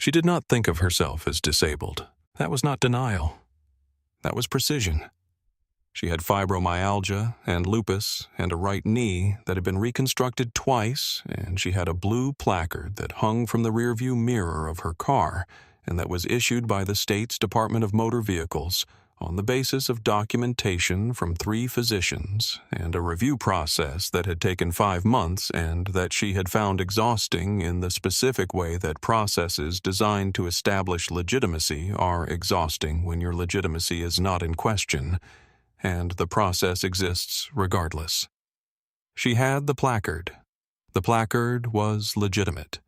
She did not think of herself as disabled. That was not denial. That was precision. She had fibromyalgia and lupus and a right knee that had been reconstructed twice, and she had a blue placard that hung from the rearview mirror of her car and that was issued by the state's Department of Motor Vehicles on the basis of documentation from 3 physicians and a review process that had taken 5 months and that she had found exhausting in the specific way that processes designed to establish legitimacy are exhausting when your legitimacy is not in question, and the process exists regardless. She had the placard. The placard was legitimate.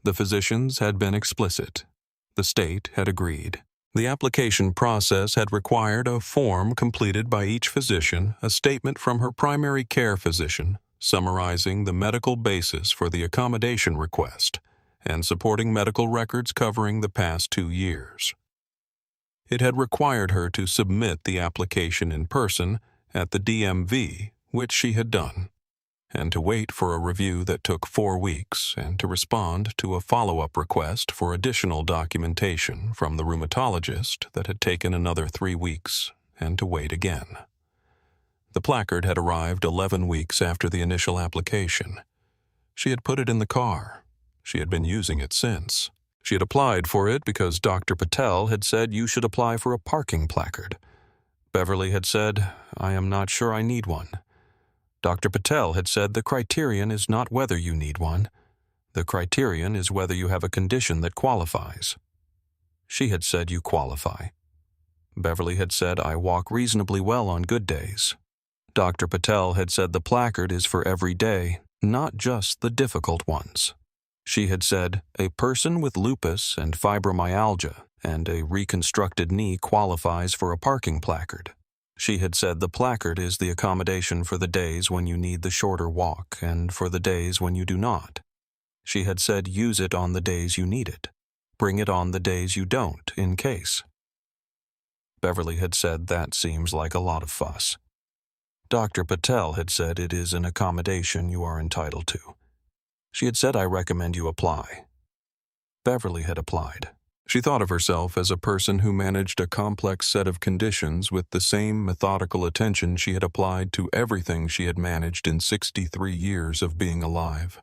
The physicians had been explicit. The state had agreed. The application process had required a form completed by each physician, a statement from her primary care physician, summarizing the medical basis for the accommodation request, and supporting medical records covering the past 2 years. It had required her to submit the application in person at the DMV, which she had done, and to wait for a review that took 4 weeks and to respond to a follow-up request for additional documentation from the rheumatologist that had taken another 3 weeks, and to wait again. The placard had arrived 11 weeks after the initial application. She had put it in the car. She had been using it since. She had applied for it because Dr. Patel had said you should apply for a parking placard. Beverly had said, "I am not sure I need one." Dr. Patel had said the criterion is not whether you need one. The criterion is whether you have a condition that qualifies. She had said you qualify. Beverly had said I walk reasonably well on good days. Dr. Patel had said the placard is for every day, not just the difficult ones. She had said a person with lupus and fibromyalgia and a reconstructed knee qualifies for a parking placard. She had said the placard is the accommodation for the days when you need the shorter walk and for the days when you do not. She had said use it on the days you need it. Bring it on the days you don't, in case. Beverly had said that seems like a lot of fuss. Dr. Patel had said it is an accommodation you are entitled to. She had said I recommend you apply. Beverly had applied. She thought of herself as a person who managed a complex set of conditions with the same methodical attention she had applied to everything she had managed in 63 years of being alive.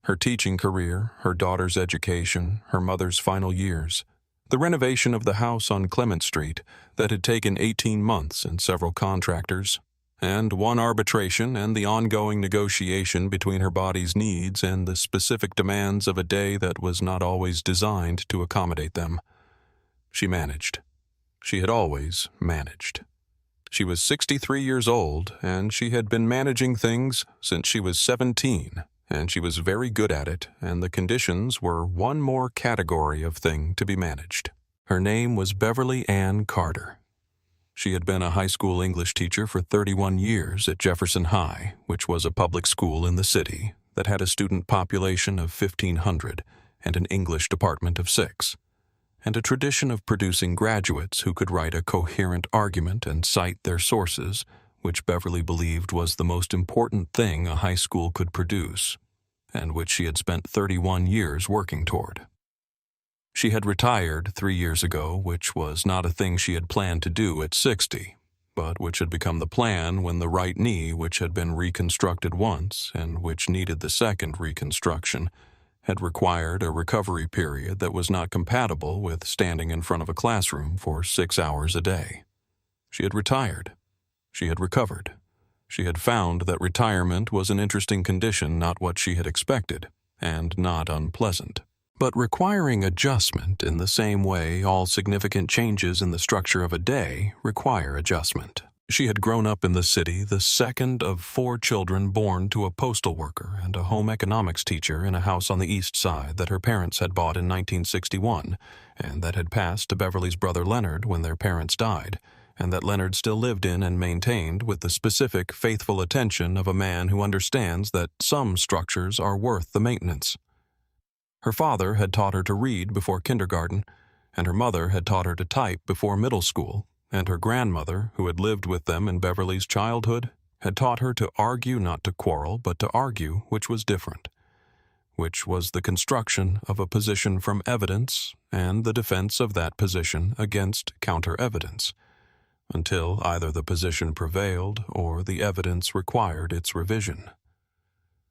Her teaching career, her daughter's education, her mother's final years, the renovation of the house on Clement Street that had taken 18 months and several contractors, and one arbitration and the ongoing negotiation between her body's needs and the specific demands of a day that was not always designed to accommodate them. She managed. She had always managed. She was 63 years old, and she had been managing things since she was 17, and she was very good at it, and the conditions were one more category of thing to be managed. Her name was Beverly Ann Carter. She had been a high school English teacher for 31 years at Jefferson High, which was a public school in the city that had a student population of 1,500 and an English department of 6, and a tradition of producing graduates who could write a coherent argument and cite their sources, which Beverly believed was the most important thing a high school could produce, and which she had spent 31 years working toward. She had retired 3 years ago, which was not a thing she had planned to do at 60, but which had become the plan when the right knee, which had been reconstructed once and which needed the second reconstruction, had required a recovery period that was not compatible with standing in front of a classroom for 6 hours a day. She had retired. She had recovered. She had found that retirement was an interesting condition, not what she had expected, and not unpleasant, but requiring adjustment in the same way all significant changes in the structure of a day require adjustment. She had grown up in the city, the second of 4 children born to a postal worker and a home economics teacher in a house on the East Side that her parents had bought in 1961 and that had passed to Beverly's brother Leonard when their parents died, and that Leonard still lived in and maintained with the specific, faithful attention of a man who understands that some structures are worth the maintenance. Her father had taught her to read before kindergarten, and her mother had taught her to type before middle school, and her grandmother, who had lived with them in Beverly's childhood, had taught her to argue, not to quarrel, but to argue, which was different, which was the construction of a position from evidence and the defense of that position against counter-evidence, until either the position prevailed or the evidence required its revision.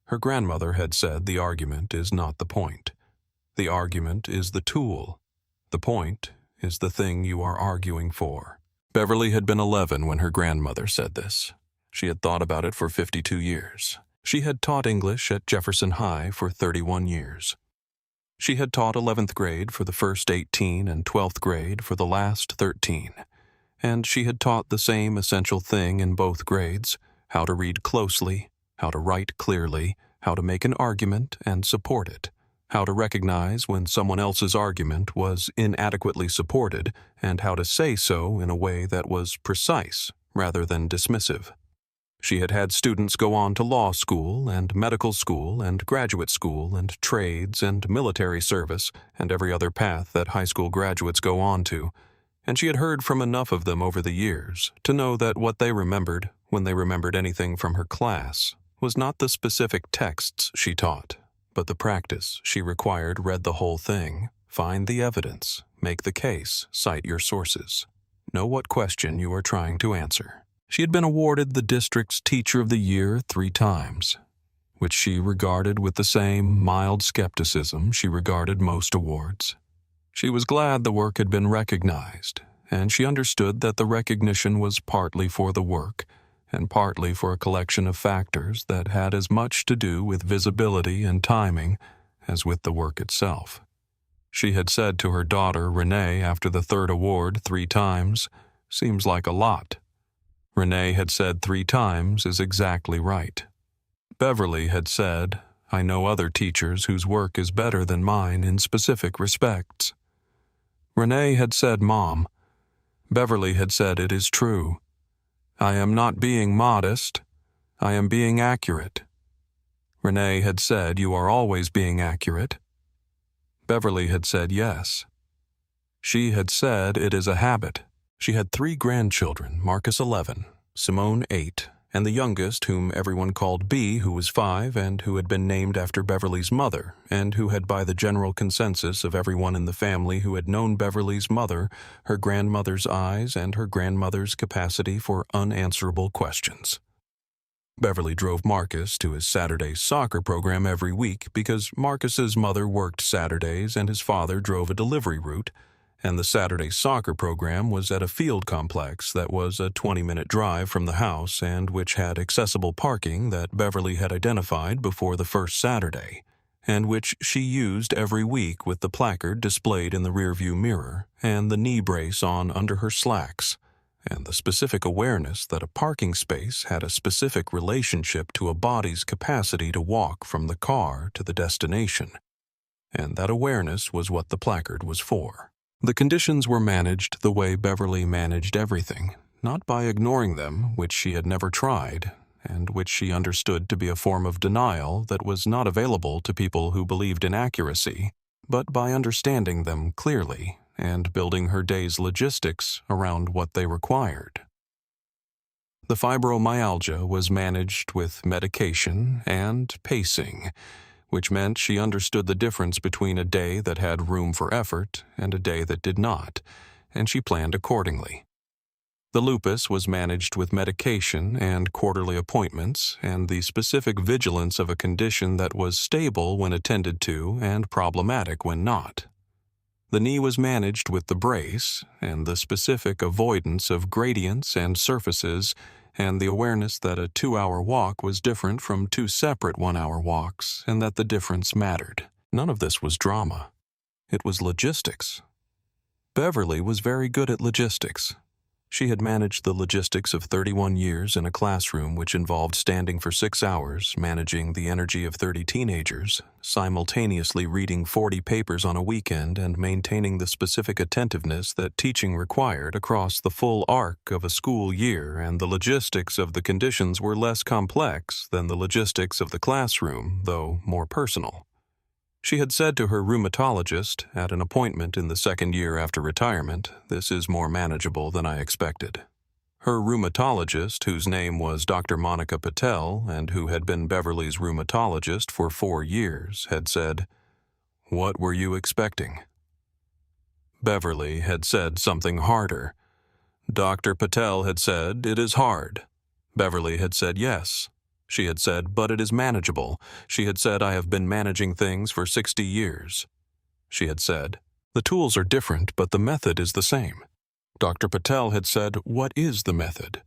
Her grandmother had said the argument is not the point. The argument is the tool. The point is the thing you are arguing for. Beverly had been 11 when her grandmother said this. She had thought about it for 52 years. She had taught English at Jefferson High for 31 years. She had taught 11th grade for the first 18 and 12th grade for the last 13. And she had taught the same essential thing in both grades: how to read closely, how to write clearly, how to make an argument and support it, how to recognize when someone else's argument was inadequately supported, and how to say so in a way that was precise rather than dismissive. She had had students go on to law school and medical school and graduate school and trades and military service and every other path that high school graduates go on to, and she had heard from enough of them over the years to know that what they remembered, when they remembered anything from her class, was not the specific texts she taught, but the practice she required. Read the whole thing, find the evidence, make the case, cite your sources. Know what question you are trying to answer. She had been awarded the district's Teacher of the Year 3 times, which she regarded with the same mild skepticism she regarded most awards. She was glad the work had been recognized, and she understood that the recognition was partly for the work and partly for a collection of factors that had as much to do with visibility and timing as with the work itself. She had said to her daughter, Renee, after the 3rd award 3 times, "Seems like a lot." Renee had said 3 times is exactly right. Beverly had said, "I know other teachers whose work is better than mine in specific respects." Renee had said, "Mom." Beverly had said, "It is true. I am not being modest. I am being accurate." Renee had said, "You are always being accurate." Beverly had said, "Yes." She had said, "It is a habit." She had 3 grandchildren, Marcus 11, Simone 8, and the youngest, whom everyone called B, who was 5 and who had been named after Beverly's mother, and who had, by the general consensus of everyone in the family who had known Beverly's mother, her grandmother's eyes and her grandmother's capacity for unanswerable questions. Beverly drove Marcus to his Saturday soccer program every week because Marcus's mother worked Saturdays and his father drove a delivery route, and the Saturday soccer program was at a field complex that was a 20-minute drive from the house and which had accessible parking that Beverly had identified before the first Saturday, and which she used every week with the placard displayed in the rearview mirror and the knee brace on under her slacks, and the specific awareness that a parking space had a specific relationship to a body's capacity to walk from the car to the destination, and that awareness was what the placard was for. The conditions were managed the way Beverly managed everything, not by ignoring them, which she had never tried, and which she understood to be a form of denial that was not available to people who believed in accuracy, but by understanding them clearly and building her day's logistics around what they required. The fibromyalgia was managed with medication and pacing, which meant she understood the difference between a day that had room for effort and a day that did not, and she planned accordingly. The lupus was managed with medication and quarterly appointments and the specific vigilance of a condition that was stable when attended to and problematic when not. The knee was managed with the brace and the specific avoidance of gradients and surfaces and the awareness that a 2-hour walk was different from 2 separate 1-hour walks and that the difference mattered. None of this was drama. It was logistics. Beverly was very good at logistics. She had managed the logistics of 31 years in a classroom which involved standing for 6 hours, managing the energy of 30 teenagers, simultaneously reading 40 papers on a weekend and maintaining the specific attentiveness that teaching required across the full arc of a school year, and the logistics of the conditions were less complex than the logistics of the classroom, though more personal. She had said to her rheumatologist at an appointment in the 2nd year after retirement, "This is more manageable than I expected." Her rheumatologist, whose name was Dr. Monica Patel and who had been Beverly's rheumatologist for 4 years, had said, "What were you expecting?" Beverly had said something harder. Dr. Patel had said, "It is hard." Beverly had said yes. She had said, "But it is manageable." She had said, "I have been managing things for 60 years." She had said, "The tools are different, but the method is the same." Dr. Patel had said, "What is the method?"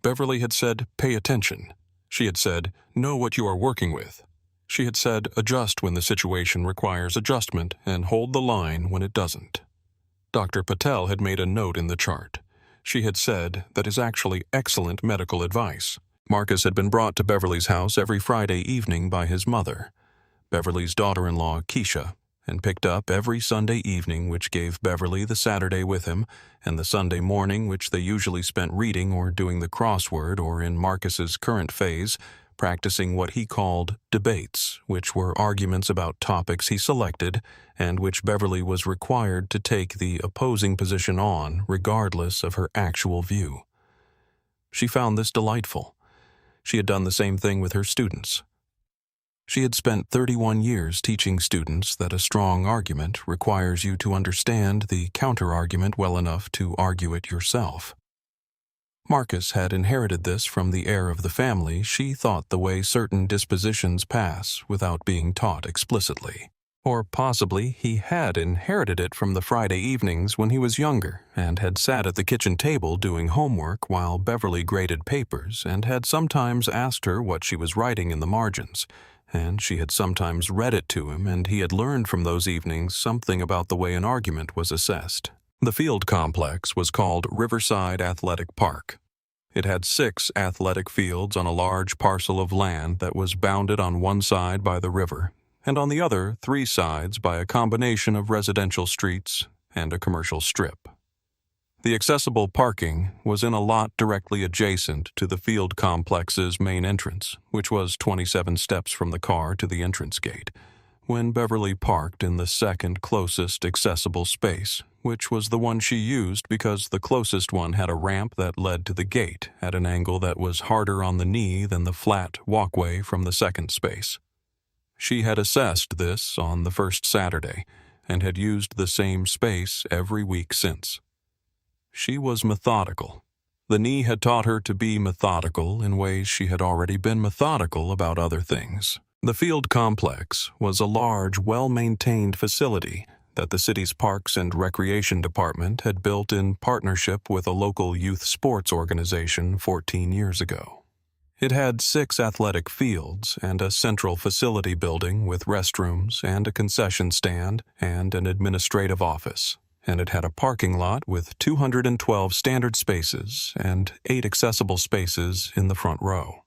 Beverly had said, "Pay attention." She had said, "Know what you are working with." She had said, "Adjust when the situation requires adjustment and hold the line when it doesn't." Dr. Patel had made a note in the chart. She had said, "That is actually excellent medical advice." Marcus had been brought to Beverly's house every Friday evening by his mother, Beverly's daughter-in-law, Keisha, and picked up every Sunday evening, which gave Beverly the Saturday with him, and the Sunday morning which they usually spent reading or doing the crossword, or in Marcus's current phase, practicing what he called debates, which were arguments about topics he selected and which Beverly was required to take the opposing position on, regardless of her actual view. She found this delightful. She had done the same thing with her students. She had spent 31 years teaching students that a strong argument requires you to understand the counter-argument well enough to argue it yourself. Marcus had inherited this from the heir of the family. She thought the way certain dispositions pass without being taught explicitly. Or possibly he had inherited it from the Friday evenings when he was younger and had sat at the kitchen table doing homework while Beverly graded papers and had sometimes asked her what she was writing in the margins, and she had sometimes read it to him, and he had learned from those evenings something about the way an argument was assessed. The field complex was called Riverside Athletic Park. It had 6 athletic fields on a large parcel of land that was bounded on one side by the river, and on the other 3 sides by a combination of residential streets and a commercial strip. The accessible parking was in a lot directly adjacent to the field complex's main entrance, which was 27 steps from the car to the entrance gate, when Beverly parked in the second closest accessible space, which was the one she used because the closest one had a ramp that led to the gate at an angle that was harder on the knee than the flat walkway from the second space. She had assessed this on the first Saturday and had used the same space every week since. She was methodical. The knee had taught her to be methodical in ways she had already been methodical about other things. The field complex was a large, well-maintained facility that the city's Parks and Recreation Department had built in partnership with a local youth sports organization 14 years ago. It had 6 athletic fields and a central facility building with restrooms and a concession stand and an administrative office, and it had a parking lot with 212 standard spaces and 8 accessible spaces in the front row.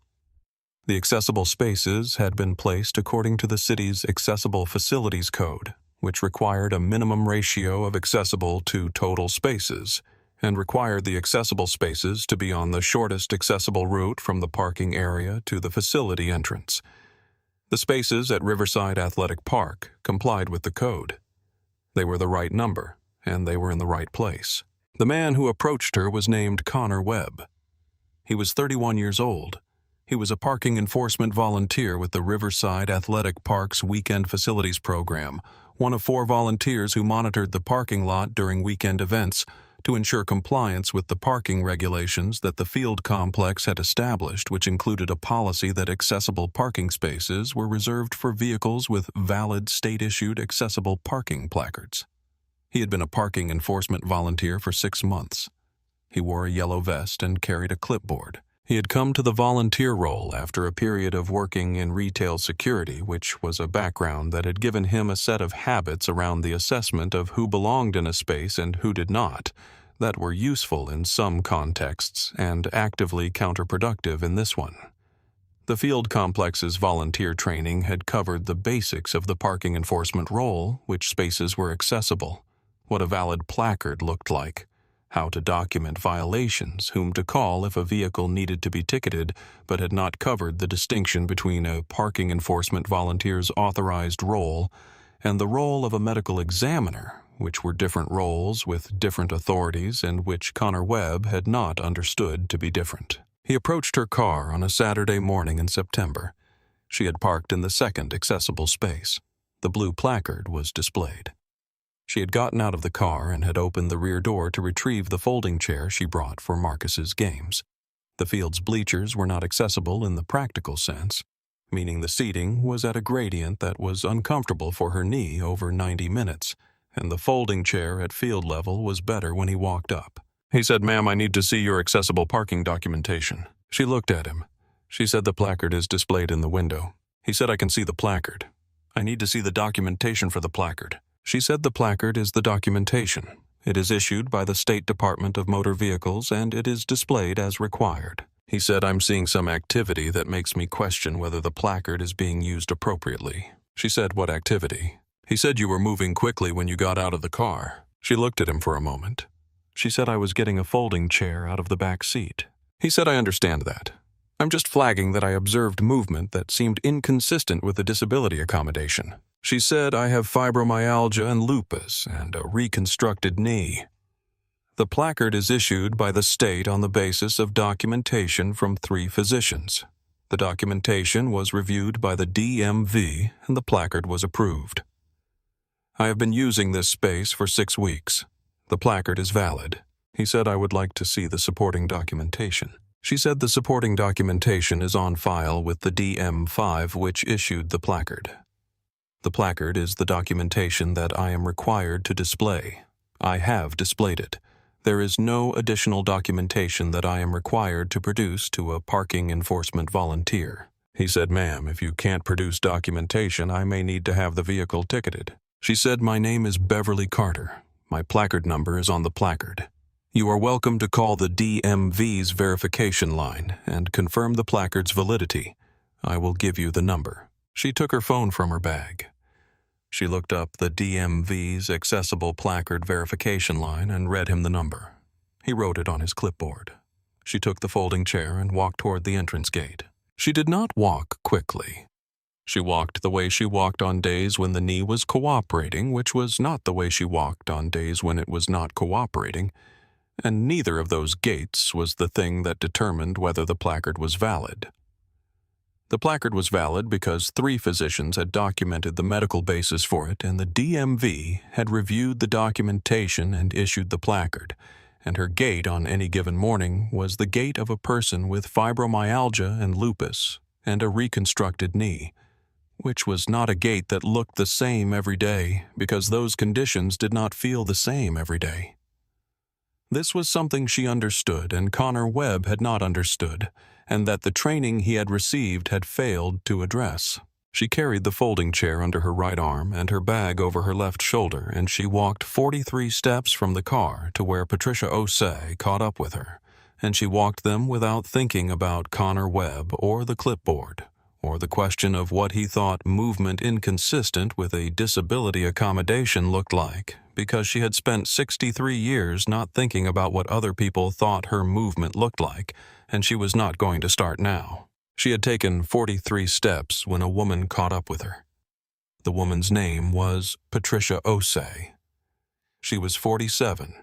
The accessible spaces had been placed according to the city's Accessible Facilities Code, which required a minimum ratio of accessible to total spaces, and required the accessible spaces to be on the shortest accessible route from the parking area to the facility entrance. The spaces at Riverside Athletic Park complied with the code. They were the right number, and they were in the right place. The man who approached her was named Connor Webb. He was 31 years old. He was a parking enforcement volunteer with the Riverside Athletic Park's Weekend Facilities Program, one of 4 volunteers who monitored the parking lot during weekend events to ensure compliance with the parking regulations that the field complex had established, which included a policy that accessible parking spaces were reserved for vehicles with valid state-issued accessible parking placards. He had been a parking enforcement volunteer for 6 months. He wore a yellow vest and carried a clipboard. He had come to the volunteer role after a period of working in retail security, which was a background that had given him a set of habits around the assessment of who belonged in a space and who did not, that were useful in some contexts and actively counterproductive in this one. The field complex's volunteer training had covered the basics of the parking enforcement role, which spaces were accessible, what a valid placard looked like, how to document violations, whom to call if a vehicle needed to be ticketed but had not covered the distinction between a parking enforcement volunteer's authorized role and the role of a medical examiner, which were different roles with different authorities and which Connor Webb had not understood to be different. He approached her car on a Saturday morning in September. She had parked in the second accessible space. The blue placard was displayed. She had gotten out of the car and had opened the rear door to retrieve the folding chair she brought for Marcus's games. The field's bleachers were not accessible in the practical sense, meaning the seating was at a gradient that was uncomfortable for her knee over 90 minutes, and the folding chair at field level was better when he walked up. He said, "Ma'am, I need to see your accessible parking documentation." She looked at him. She said, "The placard is displayed in the window." He said, "I can see the placard. I need to see the documentation for the placard." She said, "The placard is the documentation. It is issued by the State Department of Motor Vehicles and it is displayed as required." He said, "I'm seeing some activity that makes me question whether the placard is being used appropriately." She said, "What activity?" He said, "You were moving quickly when you got out of the car." She looked at him for a moment. She said, "I was getting a folding chair out of the back seat." He said, "I understand that. I'm just flagging that I observed movement that seemed inconsistent with the disability accommodation." She said, "I have fibromyalgia and lupus and a reconstructed knee." The placard is issued by the state on the basis of documentation from 3 physicians. The documentation was reviewed by the DMV and the placard was approved. "I have been using this space for 6 weeks. The placard is valid." He said, "I would like to see the supporting documentation." She said, "The supporting documentation is on file with the DM5 which issued the placard. The placard is the documentation that I am required to display. I have displayed it. There is no additional documentation that I am required to produce to a parking enforcement volunteer." He said, "Ma'am, if you can't produce documentation, I may need to have the vehicle ticketed." She said, "My name is Beverly Carter. My placard number is on the placard. You are welcome to call the DMV's verification line and confirm the placard's validity. I will give you the number." She took her phone from her bag. She looked up the DMV's accessible placard verification line and read him the number. He wrote it on his clipboard. She took the folding chair and walked toward the entrance gate. She did not walk quickly. She walked the way she walked on days when the knee was cooperating, which was not the way she walked on days when it was not cooperating, and neither of those gaits was the thing that determined whether the placard was valid. The placard was valid because 3 physicians had documented the medical basis for it, and the DMV had reviewed the documentation and issued the placard, and her gait on any given morning was the gait of a person with fibromyalgia and lupus and a reconstructed knee, which was not a gait that looked the same every day because those conditions did not feel the same every day. This was something she understood and Connor Webb had not understood, and that the training he had received had failed to address. She carried the folding chair under her right arm and her bag over her left shoulder, and she walked 43 steps from the car to where Patricia Osei caught up with her, and she walked them without thinking about Connor Webb or the clipboard, or the question of what he thought movement inconsistent with a disability accommodation looked like, because she had spent 63 years not thinking about what other people thought her movement looked like, and she was not going to start now. She had taken 43 steps when a woman caught up with her. The woman's name was Patricia Osei. She was 47,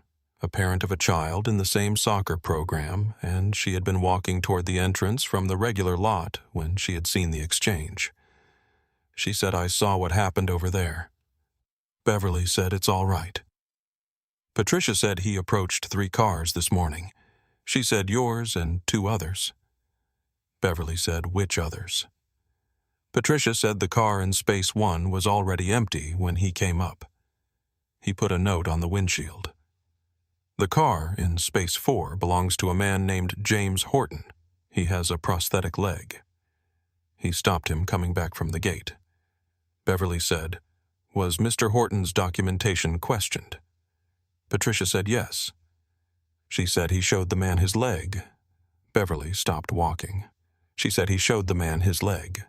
a parent of a child in the same soccer program, and she had been walking toward the entrance from the regular lot when she had seen the exchange. She said, "I saw what happened over there." Beverly said, "It's all right." Patricia said he approached 3 cars this morning. She said, "Yours and 2 others." Beverly said, "Which others?" Patricia said the car in space 1 was already empty when he came up. He put a note on the windshield. "The car in space 4 belongs to a man named James Horton. He has a prosthetic leg." He stopped him coming back from the gate. Beverly said, "Was Mr. Horton's documentation questioned?" Patricia said yes. She said he showed the man his leg. Beverly stopped walking. She said he showed the man his leg.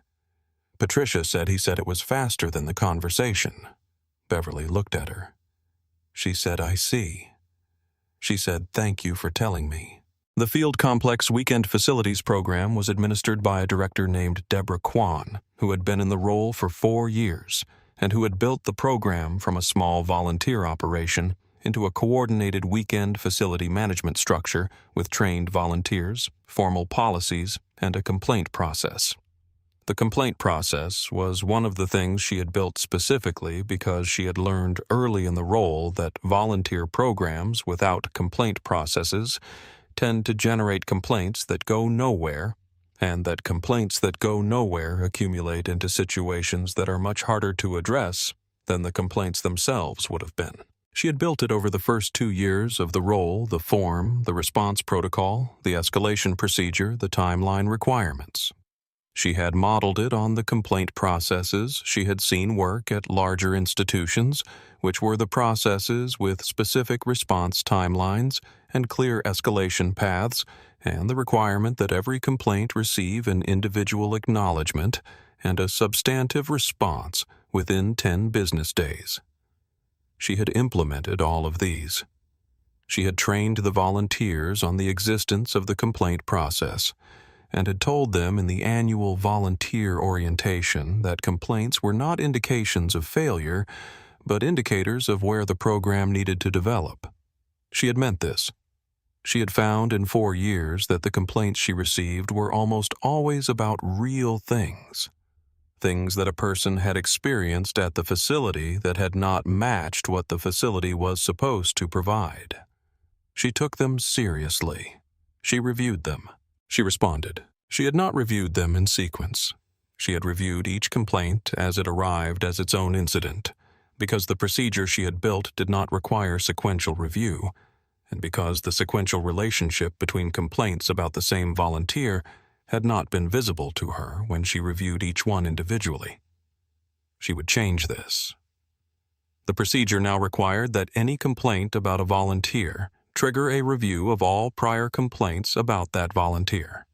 Patricia said he said it was faster than the conversation. Beverly looked at her. She said, "I see." She said, "Thank you for telling me." The Field Complex Weekend Facilities Program was administered by a director named Deborah Kwan, who had been in the role for 4 years, and who had built the program from a small volunteer operation into a coordinated weekend facility management structure with trained volunteers, formal policies, and a complaint process. The complaint process was one of the things she had built specifically because she had learned early in the role that volunteer programs without complaint processes tend to generate complaints that go nowhere, and that complaints that go nowhere accumulate into situations that are much harder to address than the complaints themselves would have been. She had built it over the first 2 years of the role, the form, the response protocol, the escalation procedure, the timeline requirements. She had modeled it on the complaint processes she had seen work at larger institutions, which were the processes with specific response timelines and clear escalation paths, and the requirement that every complaint receive an individual acknowledgement and a substantive response within 10 business days. She had implemented all of these. She had trained the volunteers on the existence of the complaint process, and had told them in the annual volunteer orientation that complaints were not indications of failure, but indicators of where the program needed to develop. She had meant this. She had found in 4 years that the complaints she received were almost always about real things that a person had experienced at the facility that had not matched what the facility was supposed to provide. She took them seriously. She reviewed them. She responded. She had not reviewed them in sequence. She had reviewed each complaint as it arrived as its own incident, because the procedure she had built did not require sequential review, and because the sequential relationship between complaints about the same volunteer had not been visible to her when she reviewed each one individually. She would change this. The procedure now required that any complaint about a volunteer trigger a review of all prior complaints about that volunteer.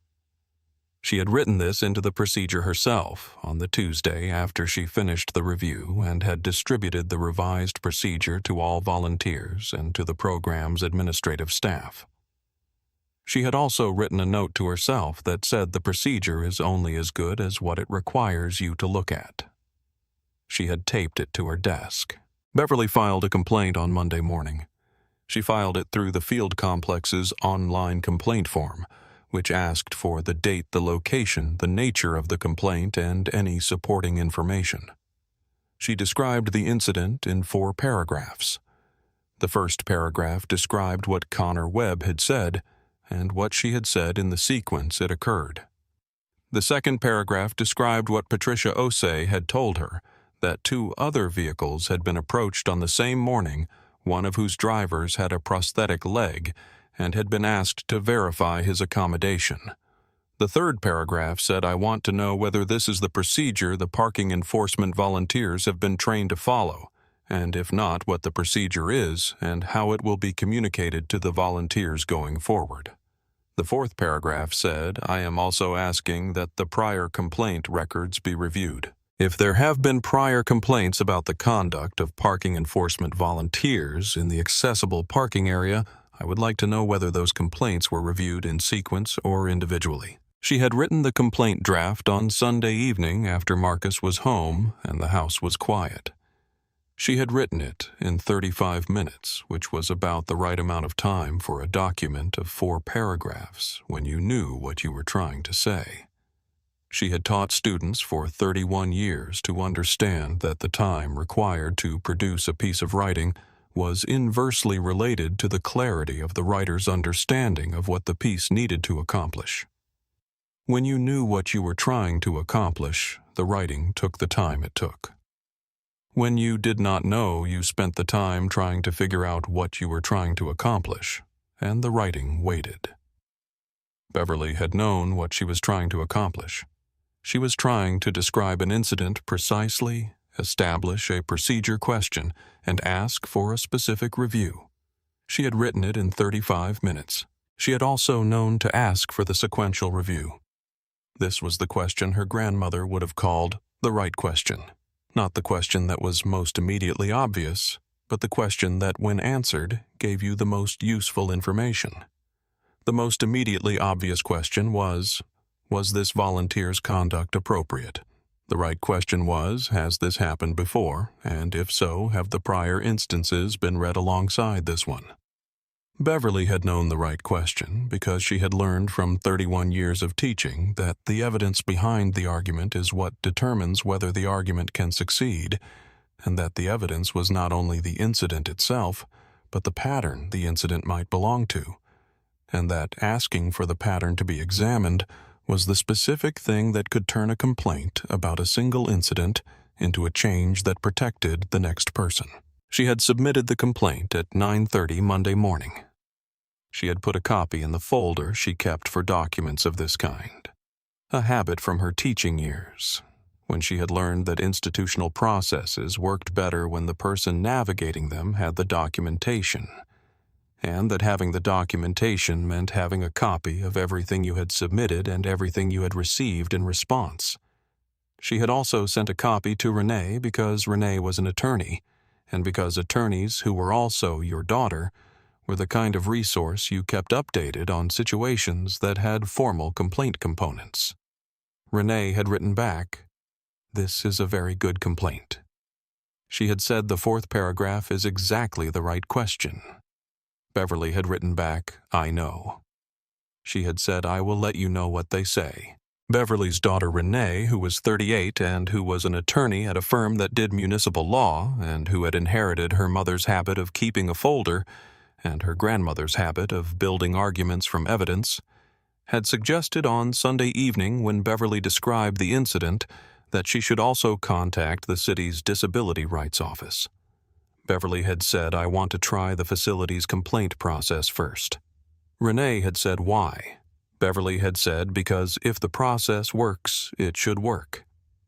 She had written this into the procedure herself on the Tuesday after she finished the review and had distributed the revised procedure to all volunteers and to the program's administrative staff. She had also written a note to herself that said the procedure is only as good as what it requires you to look at. She had taped it to her desk. Beverly filed a complaint on Monday morning. She filed it through the field complex's online complaint form, which asked for the date, the location, the nature of the complaint, and any supporting information. She described the incident in 4 paragraphs. The first paragraph described what Connor Webb had said and what she had said in the sequence it occurred. The second paragraph described what Patricia Osei had told her, that 2 other vehicles had been approached on the same morning, one of whose drivers had a prosthetic leg and had been asked to verify his accommodation. The third paragraph said, "I want to know whether this is the procedure the parking enforcement volunteers have been trained to follow, and if not, what the procedure is and how it will be communicated to the volunteers going forward." The fourth paragraph said, "I am also asking that the prior complaint records be reviewed. If there have been prior complaints about the conduct of parking enforcement volunteers in the accessible parking area, I would like to know whether those complaints were reviewed in sequence or individually." She had written the complaint draft on Sunday evening after Marcus was home and the house was quiet. She had written it in 35 minutes, which was about the right amount of time for a document of 4 paragraphs when you knew what you were trying to say. She had taught students for 31 years to understand that the time required to produce a piece of writing was inversely related to the clarity of the writer's understanding of what the piece needed to accomplish. When you knew what you were trying to accomplish, the writing took the time it took. When you did not know, you spent the time trying to figure out what you were trying to accomplish, and the writing waited. Beverly had known what she was trying to accomplish. She was trying to describe an incident precisely, establish a procedure question, and ask for a specific review. She had written it in 35 minutes. She had also known to ask for the sequential review. This was the question her grandmother would have called the right question. Not the question that was most immediately obvious, but the question that, when answered, gave you the most useful information. The most immediately obvious question was this volunteer's conduct appropriate? The right question was, has this happened before, and if so, have the prior instances been read alongside this one? Beverly had known the right question because she had learned from 31 years of teaching that the evidence behind the argument is what determines whether the argument can succeed, and that the evidence was not only the incident itself, but the pattern the incident might belong to, and that asking for the pattern to be examined was the specific thing that could turn a complaint about a single incident into a change that protected the next person. She had submitted the complaint at 9:30 Monday morning. She had put a copy in the folder she kept for documents of this kind, a habit from her teaching years, when she had learned that institutional processes worked better when the person navigating them had the documentation, and that having the documentation meant having a copy of everything you had submitted and everything you had received in response. She had also sent a copy to Renee because Renee was an attorney, and because attorneys who were also your daughter were the kind of resource you kept updated on situations that had formal complaint components. Renee had written back, "This is a very good complaint." She had said the fourth paragraph is exactly the right question. Beverly had written back, "I know." She had said, "I will let you know what they say." Beverly's daughter Renee, who was 38 and who was an attorney at a firm that did municipal law and who had inherited her mother's habit of keeping a folder and her grandmother's habit of building arguments from evidence, had suggested on Sunday evening when Beverly described the incident that she should also contact the city's disability rights office. Beverly had said, "I want to try the facility's complaint process first." Renee had said why. Beverly had said because if the process works, it should work.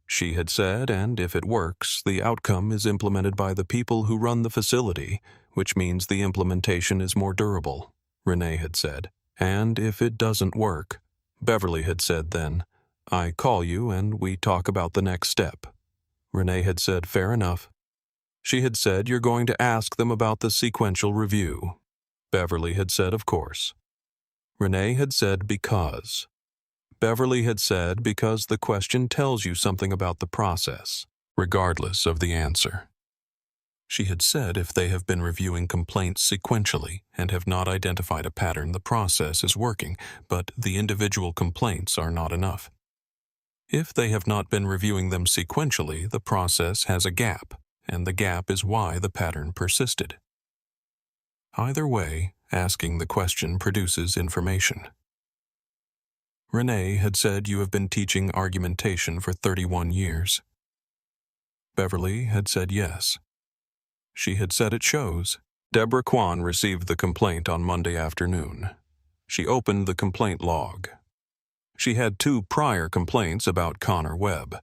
She had said, and if it works, the outcome is implemented by the people who run the facility, which means the implementation is more durable, Renee had said. And if it doesn't work, Beverly had said then, "I call you and we talk about the next step." Renee had said, "Fair enough." She had said, "You're going to ask them about the sequential review." Beverly had said, "Of course." Renee had said, "Because." Beverly had said, "Because the question tells you something about the process, regardless of the answer." She had said if they have been reviewing complaints sequentially and have not identified a pattern, the process is working, but the individual complaints are not enough. If they have not been reviewing them sequentially, the process has a gap, and the gap is why the pattern persisted. Either way, asking the question produces information. Renee had said you have been teaching argumentation for 31 years. Beverly had said yes. She had said it shows. Deborah Kwan received the complaint on Monday afternoon. She opened the complaint log. She had 2 prior complaints about Connor Webb.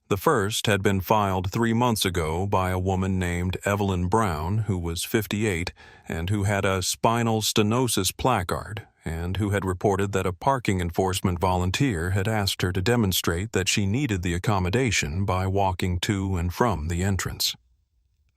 The first had been filed 3 months ago by a woman named Evelyn Brown, who was 58 and who had a spinal stenosis placard, and who had reported that a parking enforcement volunteer had asked her to demonstrate that she needed the accommodation by walking to and from the entrance.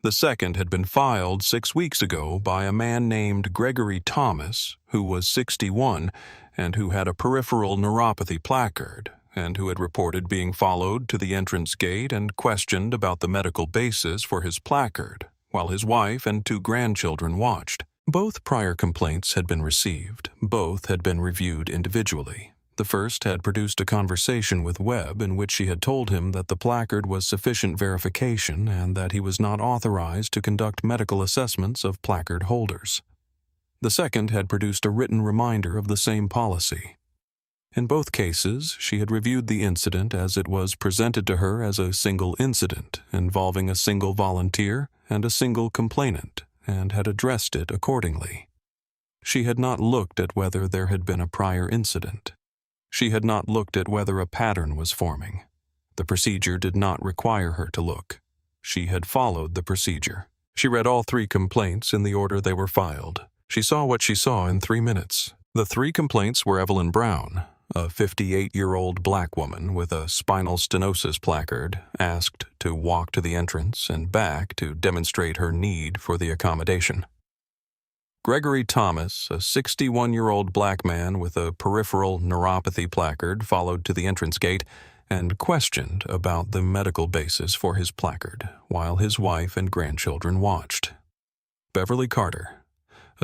The second had been filed 6 weeks ago by a man named Gregory Thomas, who was 61 and who had a peripheral neuropathy placard, and who had reported being followed to the entrance gate and questioned about the medical basis for his placard, while his wife and 2 grandchildren watched. Both prior complaints had been received. Both had been reviewed individually. The first had produced a conversation with Webb in which she had told him that the placard was sufficient verification and that he was not authorized to conduct medical assessments of placard holders. The second had produced a written reminder of the same policy. In both cases, she had reviewed the incident as it was presented to her as a single incident involving a single volunteer and a single complainant, and had addressed it accordingly. She had not looked at whether there had been a prior incident. She had not looked at whether a pattern was forming. The procedure did not require her to look. She had followed the procedure. She read all 3 complaints in the order they were filed. She saw what she saw in 3 minutes. The 3 complaints were Evelyn Brown, a 58-year-old black woman with a spinal stenosis placard, asked to walk to the entrance and back to demonstrate her need for the accommodation. Gregory Thomas, a 61-year-old black man with a peripheral neuropathy placard, followed to the entrance gate and questioned about the medical basis for his placard, while his wife and grandchildren watched. Beverly Carter,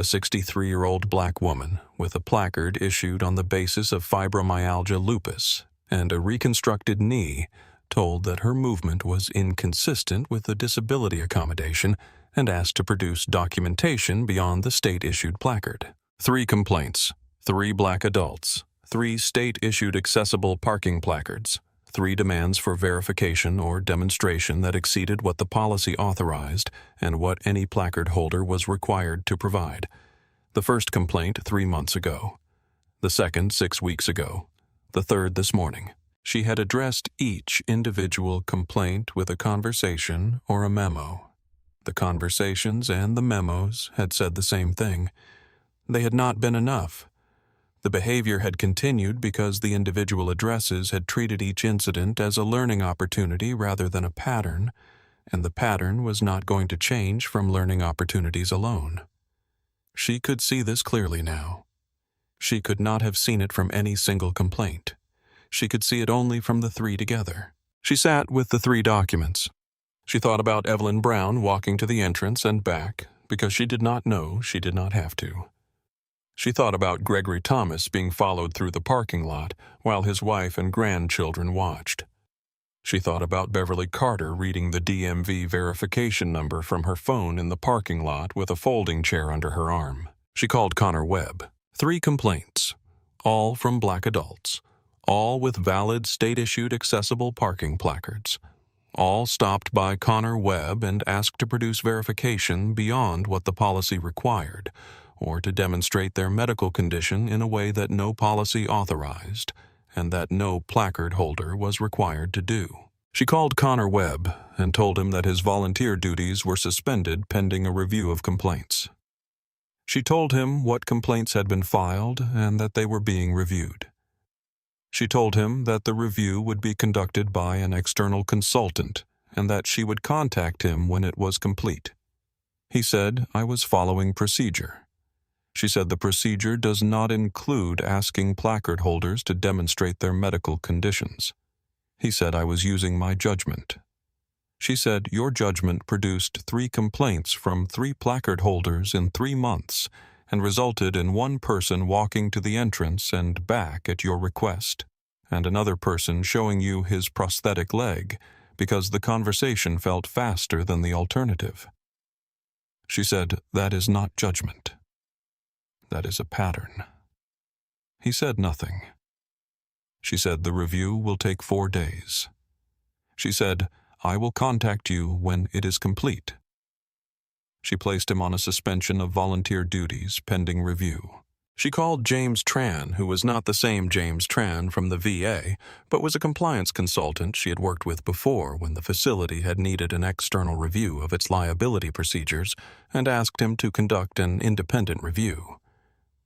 a 63-year-old black woman with a placard issued on the basis of fibromyalgia lupus and a reconstructed knee, told that her movement was inconsistent with the disability accommodation and asked to produce documentation beyond the state-issued placard. 3 complaints, 3 black adults, 3 state-issued accessible parking placards, 3 demands for verification or demonstration that exceeded what the policy authorized and what any placard holder was required to provide. The first complaint 3 months ago. The second 6 weeks ago. The third this morning. She had addressed each individual complaint with a conversation or a memo. The conversations and the memos had said the same thing. They had not been enough. The behavior had continued because the individual addresses had treated each incident as a learning opportunity rather than a pattern, and the pattern was not going to change from learning opportunities alone. She could see this clearly now. She could not have seen it from any single complaint. She could see it only from the 3 together. She sat with the 3 documents. She thought about Evelyn Brown walking to the entrance and back because she did not know she did not have to. She thought about Gregory Thomas being followed through the parking lot while his wife and grandchildren watched. She thought about Beverly Carter reading the DMV verification number from her phone in the parking lot with a folding chair under her arm. She called Connor Webb. 3 complaints, all from black adults, all with valid state-issued accessible parking placards. All stopped by Connor Webb and asked to produce verification beyond what the policy required, or to demonstrate their medical condition in a way that no policy authorized, and that no placard holder was required to do. She called Connor Webb and told him that his volunteer duties were suspended pending a review of complaints. She told him what complaints had been filed and that they were being reviewed. She told him that the review would be conducted by an external consultant and that she would contact him when it was complete. He said I was following procedure. She said the procedure does not include asking placard holders to demonstrate their medical conditions. He said I was using my judgment. She said your judgment produced 3 complaints from 3 placard holders in 3 months and resulted in one person walking to the entrance and back at your request, and another person showing you his prosthetic leg because the conversation felt faster than the alternative. She said that is not judgment. That is a pattern. He said nothing. She said the review will take 4 days. She said, I will contact you when it is complete. She placed him on a suspension of volunteer duties pending review. She called James Tran, who was not the same James Tran from the VA, but was a compliance consultant she had worked with before when the facility had needed an external review of its liability procedures, and asked him to conduct an independent review.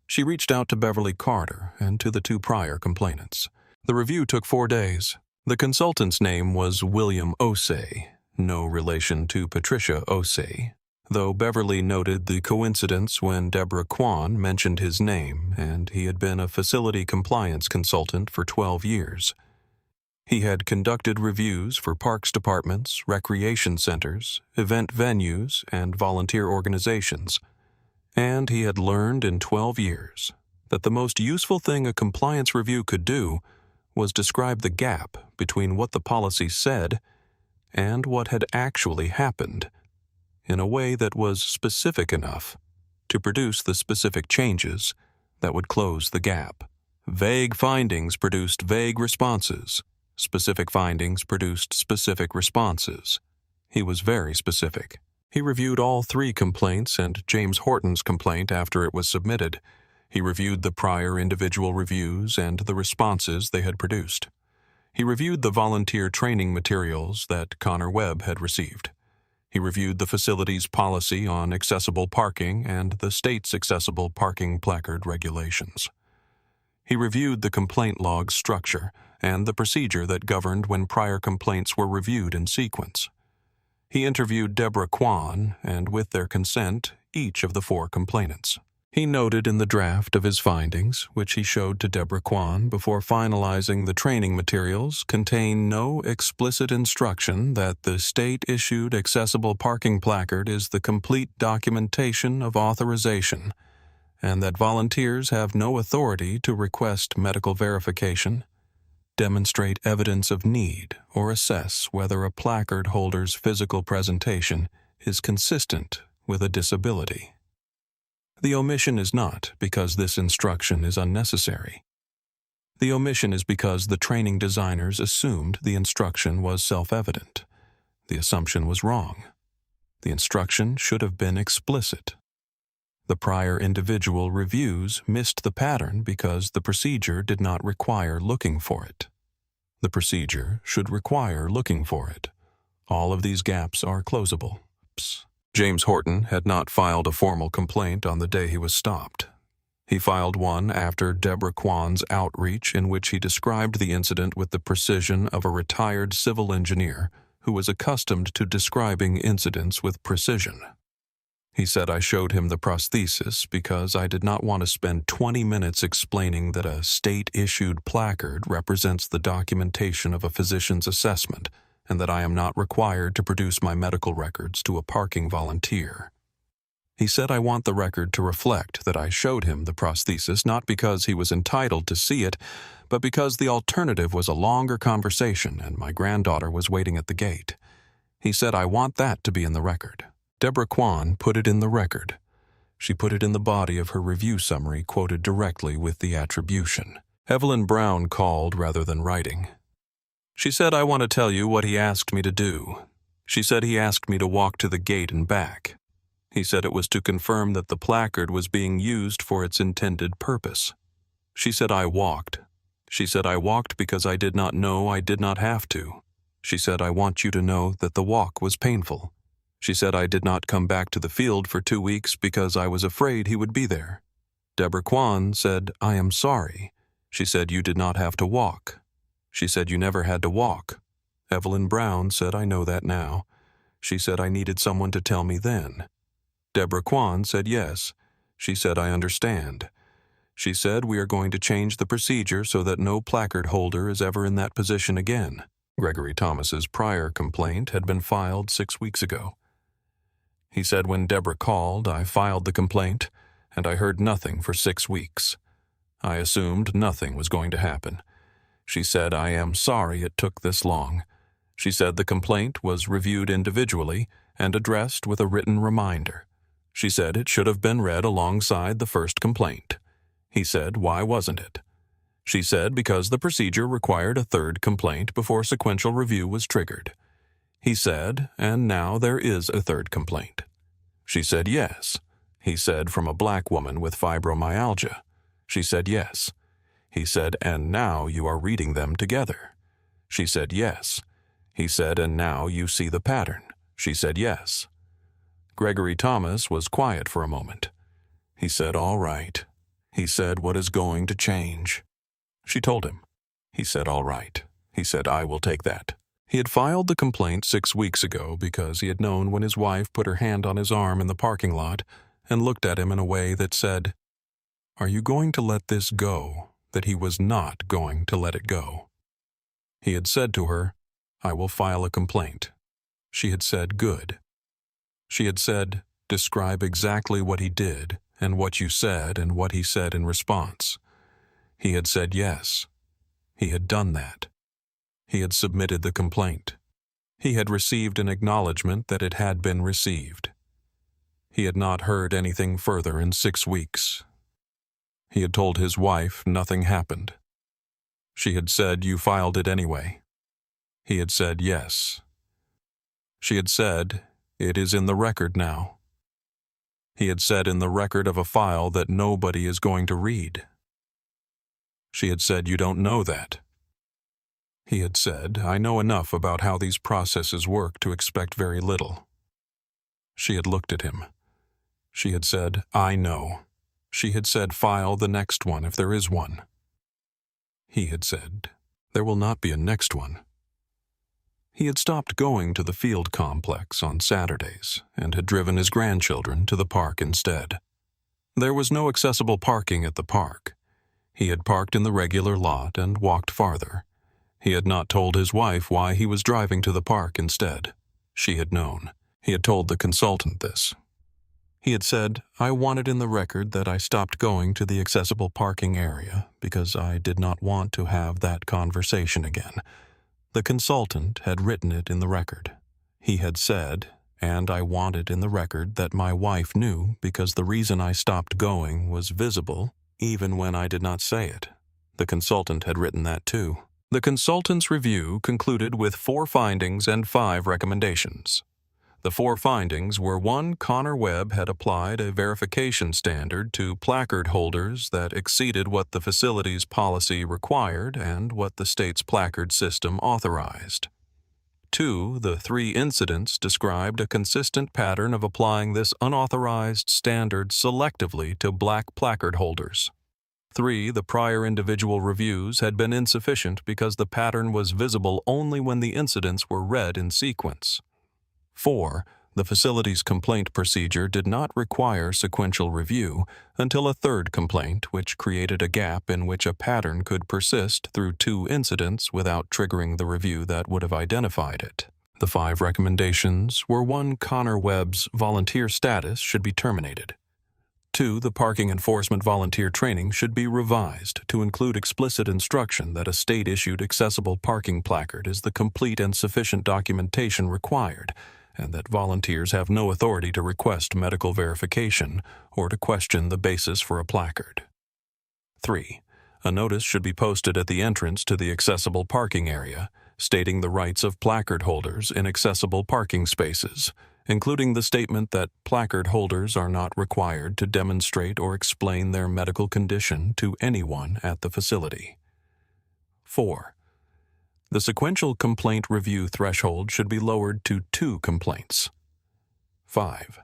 She reached out to Beverly Carter and to the 2 prior complainants. The review took 4 days. The consultant's name was William Osei, no relation to Patricia Osei, though Beverly noted the coincidence when Deborah Kwan mentioned his name, and he had been a facility compliance consultant for 12 years. He had conducted reviews for parks departments, recreation centers, event venues, and volunteer organizations. And he had learned in 12 years that the most useful thing a compliance review could do was describe the gap between what the policy said and what had actually happened in a way that was specific enough to produce the specific changes that would close the gap. Vague findings produced vague responses. Specific findings produced specific responses. He was very specific. He reviewed all 3 complaints and James Horton's complaint after it was submitted. He reviewed the prior individual reviews and the responses they had produced. He reviewed the volunteer training materials that Connor Webb had received. He reviewed the facility's policy on accessible parking and the state's accessible parking placard regulations. He reviewed the complaint log structure and the procedure that governed when prior complaints were reviewed in sequence. He interviewed Deborah Kwan, and with their consent, each of the 4 complainants. He noted in the draft of his findings, which he showed to Deborah Kwan before finalizing the training materials, contain no explicit instruction that the state-issued accessible parking placard is the complete documentation of authorization and that volunteers have no authority to request medical verification, demonstrate evidence of need, or assess whether a placard holder's physical presentation is consistent with a disability. The omission is not because this instruction is unnecessary. The omission is because the training designers assumed the instruction was self-evident. The assumption was wrong. The instruction should have been explicit. The prior individual reviews missed the pattern because the procedure did not require looking for it. The procedure should require looking for it. All of these gaps are closable. James Horton had not filed a formal complaint on the day he was stopped. He filed one after Deborah Kwan's outreach in which he described the incident with the precision of a retired civil engineer who was accustomed to describing incidents with precision. He said I showed him the prosthesis because I did not want to spend 20 minutes explaining that a state-issued placard represents the documentation of a physician's assessment and that I am not required to produce my medical records to a parking volunteer. He said I want the record to reflect that I showed him the prosthesis not because he was entitled to see it, but because the alternative was a longer conversation and my granddaughter was waiting at the gate. He said I want that to be in the record. Deborah Kwan put it in the record. She put it in the body of her review summary quoted directly with the attribution. Evelyn Brown called rather than writing. She said I want to tell you what he asked me to do. She said he asked me to walk to the gate and back. He said it was to confirm that the placard was being used for its intended purpose. She said I walked. She said I walked because I did not know I did not have to. She said I want you to know that the walk was painful. She said I did not come back to the field for 2 weeks because I was afraid he would be there. Deborah Kwan said, I am sorry. She said you did not have to walk. She said you never had to walk. Evelyn Brown said I know that now. She said I needed someone to tell me then. Deborah Kwan said yes. She said I understand. She said we are going to change the procedure so that no placard holder is ever in that position again. Gregory Thomas's prior complaint had been filed 6 weeks ago. He said when Deborah called, I filed the complaint, and I heard nothing for 6 weeks. I assumed nothing was going to happen. She said I am sorry it took this long. She said the complaint was reviewed individually and addressed with a written reminder. She said it should have been read alongside the first complaint. He said, why wasn't it? She said because the procedure required a third complaint before sequential review was triggered. He said, and now there is a third complaint. She said yes. He said from a black woman with fibromyalgia. She said yes. He said, and now you are reading them together. She said yes. He said, and now you see the pattern. She said yes. Gregory Thomas was quiet for a moment. He said, all right. He said, what is going to change? She told him. He said, all right. He said, I will take that. He had filed the complaint 6 weeks ago because he had known when his wife put her hand on his arm in the parking lot and looked at him in a way that said, are you going to let this go? That he was not going to let it go. He had said to her, I will file a complaint. She had said, good. She had said, describe exactly what he did and what you said and what he said in response. He had said yes. He had done that. He had submitted the complaint. He had received an acknowledgement that it had been received. He had not heard anything further in 6 weeks. He had told his wife nothing happened. She had said, you filed it anyway. He had said yes. She had said, it is in the record now. He had said in the record of a file that nobody is going to read. She had said, you don't know that. He had said, I know enough about how these processes work to expect very little. She had looked at him. She had said, I know. She had said, file the next one if there is one. He had said, there will not be a next one. He had stopped going to the field complex on Saturdays and had driven his grandchildren to the park instead. There was no accessible parking at the park. He had parked in the regular lot and walked farther. He had not told his wife why he was driving to the park instead. She had known. He had told the consultant this. He had said, "I wanted in the record that I stopped going to the accessible parking area because I did not want to have that conversation again." The consultant had written it in the record. He had said, "And I wanted in the record that my wife knew because the reason I stopped going was visible even when I did not say it." The consultant had written that too. The consultant's review concluded with 4 findings and 5 recommendations. The 4 findings were: 1, Connor Webb had applied a verification standard to placard holders that exceeded what the facility's policy required and what the state's placard system authorized. 2, the 3 incidents described a consistent pattern of applying this unauthorized standard selectively to black placard holders. 3, the prior individual reviews had been insufficient because the pattern was visible only when the incidents were read in sequence. 4, the facility's complaint procedure did not require sequential review until a 3rd complaint, which created a gap in which a pattern could persist through 2 incidents without triggering the review that would have identified it. The 5 recommendations were: 1, Connor Webb's volunteer status should be terminated. 2, the parking enforcement volunteer training should be revised to include explicit instruction that a state-issued accessible parking placard is the complete and sufficient documentation required, and that volunteers have no authority to request medical verification or to question the basis for a placard. 3, a notice should be posted at the entrance to the accessible parking area, stating the rights of placard holders in accessible parking spaces, including the statement that placard holders are not required to demonstrate or explain their medical condition to anyone at the facility. 4, the sequential complaint review threshold should be lowered to 2 complaints. 5,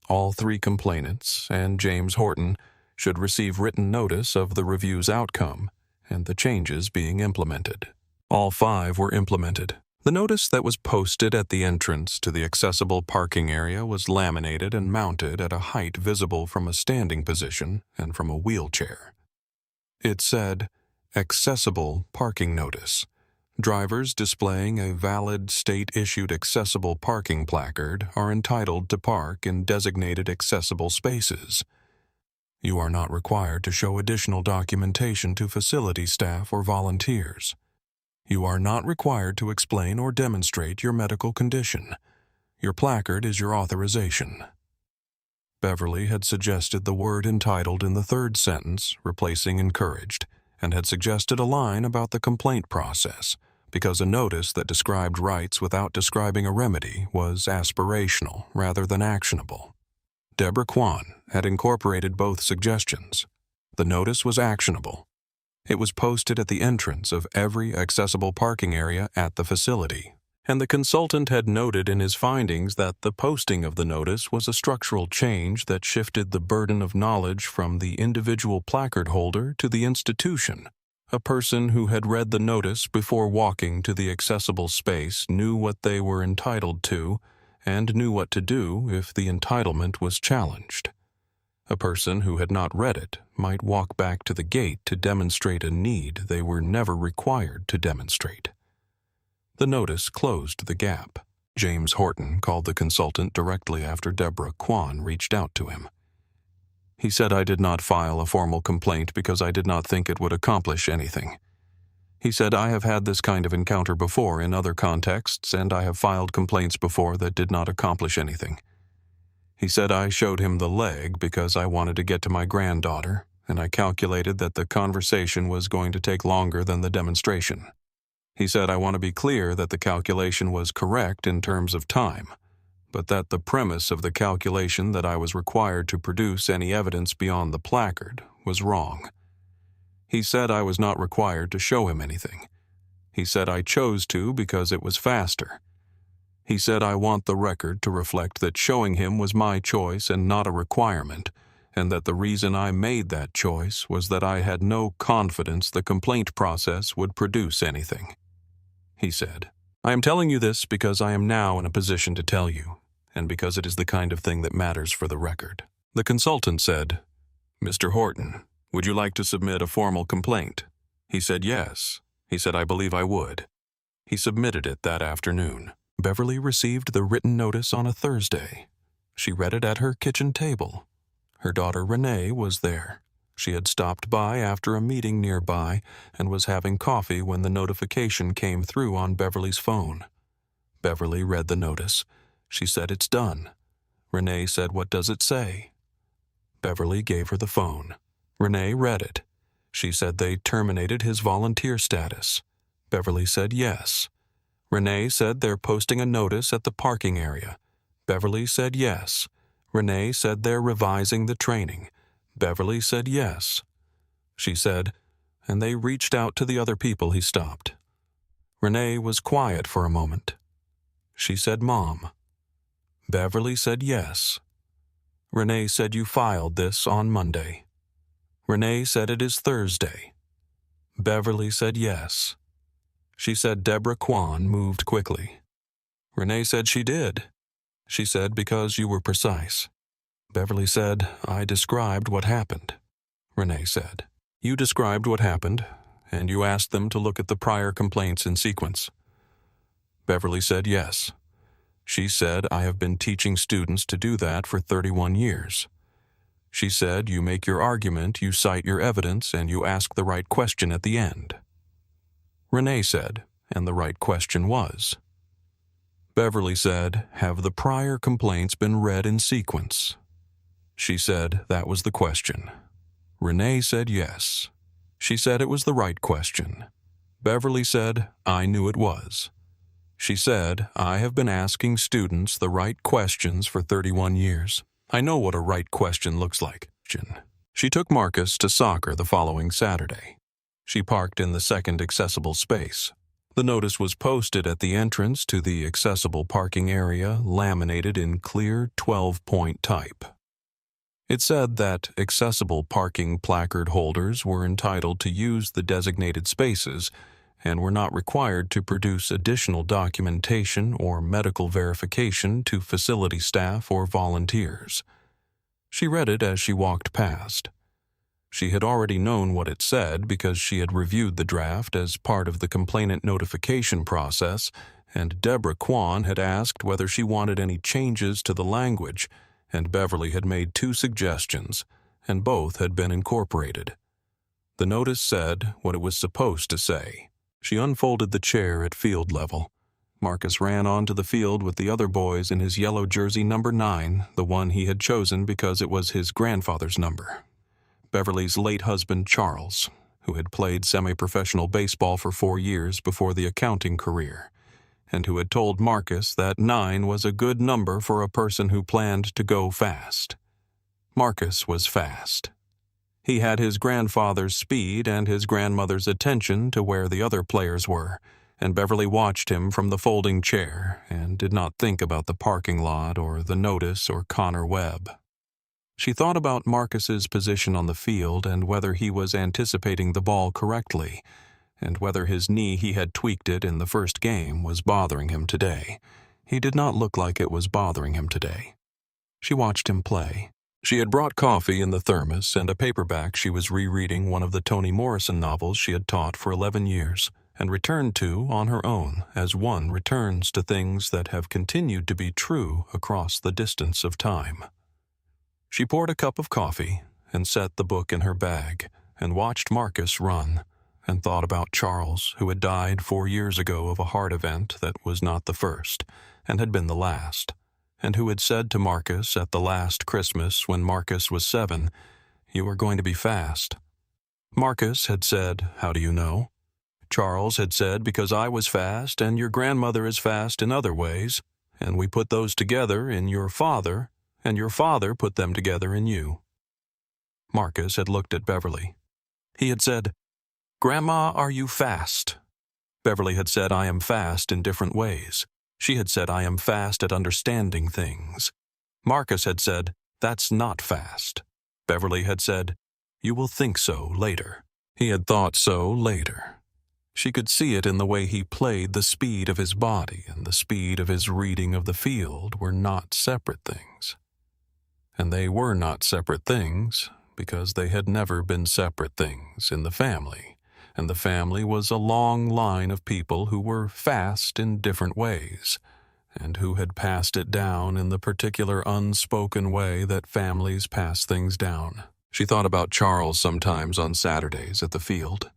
all 3 complainants and James Horton should receive written notice of the review's outcome and the changes being implemented. All 5 were implemented. The notice that was posted at the entrance to the accessible parking area was laminated and mounted at a height visible from a standing position and from a wheelchair. It said, "Accessible Parking Notice. Drivers displaying a valid state-issued accessible parking placard are entitled to park in designated accessible spaces. You are not required to show additional documentation to facility staff or volunteers. You are not required to explain or demonstrate your medical condition. Your placard is your authorization." Beverly had suggested the word "entitled" in the 3rd sentence, replacing "encouraged," and had suggested a line about the complaint process, because a notice that described rights without describing a remedy was aspirational rather than actionable. Deborah Kwan had incorporated both suggestions. The notice was actionable. It was posted at the entrance of every accessible parking area at the facility, and the consultant had noted in his findings that the posting of the notice was a structural change that shifted the burden of knowledge from the individual placard holder to the institution. A person who had read the notice before walking to the accessible space knew what they were entitled to and knew what to do if the entitlement was challenged. A person who had not read it might walk back to the gate to demonstrate a need they were never required to demonstrate. The notice closed the gap. James Horton called the consultant directly after Deborah Kwan reached out to him. He said, "I did not file a formal complaint because I did not think it would accomplish anything." He said, "I have had this kind of encounter before in other contexts, and I have filed complaints before that did not accomplish anything." He said, "I showed him the leg because I wanted to get to my granddaughter, and I calculated that the conversation was going to take longer than the demonstration." He said, "I want to be clear that the calculation was correct in terms of time, but that the premise of the calculation that I was required to produce any evidence beyond the placard was wrong." He said, "I was not required to show him anything. He said, I chose to because it was faster." He said, "I want the record to reflect that showing him was my choice and not a requirement, and that the reason I made that choice was that I had no confidence the complaint process would produce anything." He said, "I am telling you this because I am now in a position to tell you, and because it is the kind of thing that matters for the record." The consultant said, "Mr. Horton, would you like to submit a formal complaint?" He said yes. He said, "I believe I would." He submitted it that afternoon. Beverly received the written notice on a Thursday. She read it at her kitchen table. Her daughter Renee was there. She had stopped by after a meeting nearby and was having coffee when the notification came through on Beverly's phone. Beverly read the notice. She said, "It's done." Renee said, "What does it say?" Beverly gave her the phone. Renee read it. She said they terminated his volunteer status. Beverly said yes. Renee said they're posting a notice at the parking area. Beverly said yes. Renee said they're revising the training. Beverly said yes. She said, and they reached out to the other people he stopped. Renee was quiet for a moment. She said, "Mom." Beverly said yes. Renee said, "You filed this on Monday." Renee said, "It is Thursday." Beverly said yes. She said Deborah Kwan moved quickly. Renee said she did. She said, "Because you were precise." Beverly said, "I described what happened." Renee said, "You described what happened, and you asked them to look at the prior complaints in sequence." Beverly said yes. She said, "I have been teaching students to do that for 31 years. She said, "You make your argument, you cite your evidence, and you ask the right question at the end." Renee said, and the right question was. Beverly said, "Have the prior complaints been read in sequence?" She said that was the question. Renee said yes. She said it was the right question. Beverly said, "I knew it was." She said, "I have been asking students the right questions for 31 years. I know what a right question looks like." She took Marcus to soccer the following Saturday. She parked in the second accessible space. The notice was posted at the entrance to the accessible parking area, laminated in clear 12-point type. It said that accessible parking placard holders were entitled to use the designated spaces and were not required to produce additional documentation or medical verification to facility staff or volunteers. She read it as she walked past. She had already known what it said because she had reviewed the draft as part of the complainant notification process, and Deborah Kwan had asked whether she wanted any changes to the language, and Beverly had made 2 suggestions, and both had been incorporated. The notice said what it was supposed to say. She unfolded the chair at field level. Marcus ran onto the field with the other boys in his yellow jersey number 9, the one he had chosen because it was his grandfather's number. Beverly's late husband, Charles, who had played semi-professional baseball for 4 years before the accounting career, and who had told Marcus that 9 was a good number for a person who planned to go fast. Marcus was fast. He had his grandfather's speed and his grandmother's attention to where the other players were, and Beverly watched him from the folding chair and did not think about the parking lot or the notice or Connor Webb. She thought about Marcus's position on the field and whether he was anticipating the ball correctly, and whether his knee he had tweaked it in the first game was bothering him today. He did not look like it was bothering him today. She watched him play. She had brought coffee in the thermos and a paperback she was rereading one of the Toni Morrison novels she had taught for 11 years, and returned to on her own as one returns to things that have continued to be true across the distance of time. She poured a cup of coffee and set the book in her bag and watched Marcus run, and thought about Charles, who had died 4 years ago of a heart event that was not the first and had been the last, and who had said to Marcus at the last Christmas when Marcus was 7, "You are going to be fast." Marcus had said, "How do you know?" Charles had said, "Because I was fast and your grandmother is fast in other ways, and we put those together in your father, and your father put them together in you." Marcus had looked at Beverly. He had said, "Grandma, are you fast?" Beverly had said, "I am fast in different ways." She had said, "I am fast at understanding things." Marcus had said, "That's not fast." Beverly had said, "You will think so later." He had thought so later. She could see it in the way he played. The speed of his body and the speed of his reading of the field were not separate things. And they were not separate things because they had never been separate things in the family, and the family was a long line of people who were fast in different ways, and who had passed it down in the particular unspoken way that families pass things down. She thought about Charles sometimes on Saturdays at the field.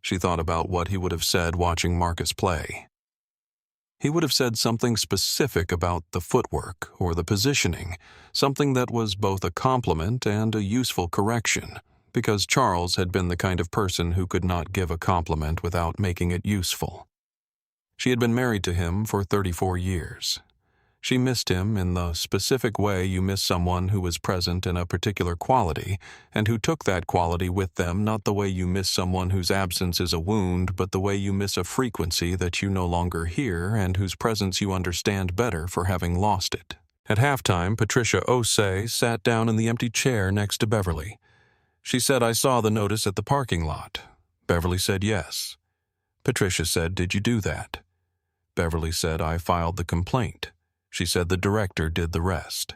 She thought about what he would have said watching Marcus play. He would have said something specific about the footwork or the positioning, something that was both a compliment and a useful correction, because Charles had been the kind of person who could not give a compliment without making it useful. She had been married to him for 34 years. She missed him in the specific way you miss someone who was present in a particular quality and who took that quality with them, not the way you miss someone whose absence is a wound, but the way you miss a frequency that you no longer hear and whose presence you understand better for having lost it. At halftime, Patricia Osei sat down in the empty chair next to Beverly. She said, "I saw the notice at the parking lot." Beverly said, "Yes." Patricia said, "Did you do that?" Beverly said, "I filed the complaint." She said the director did the rest.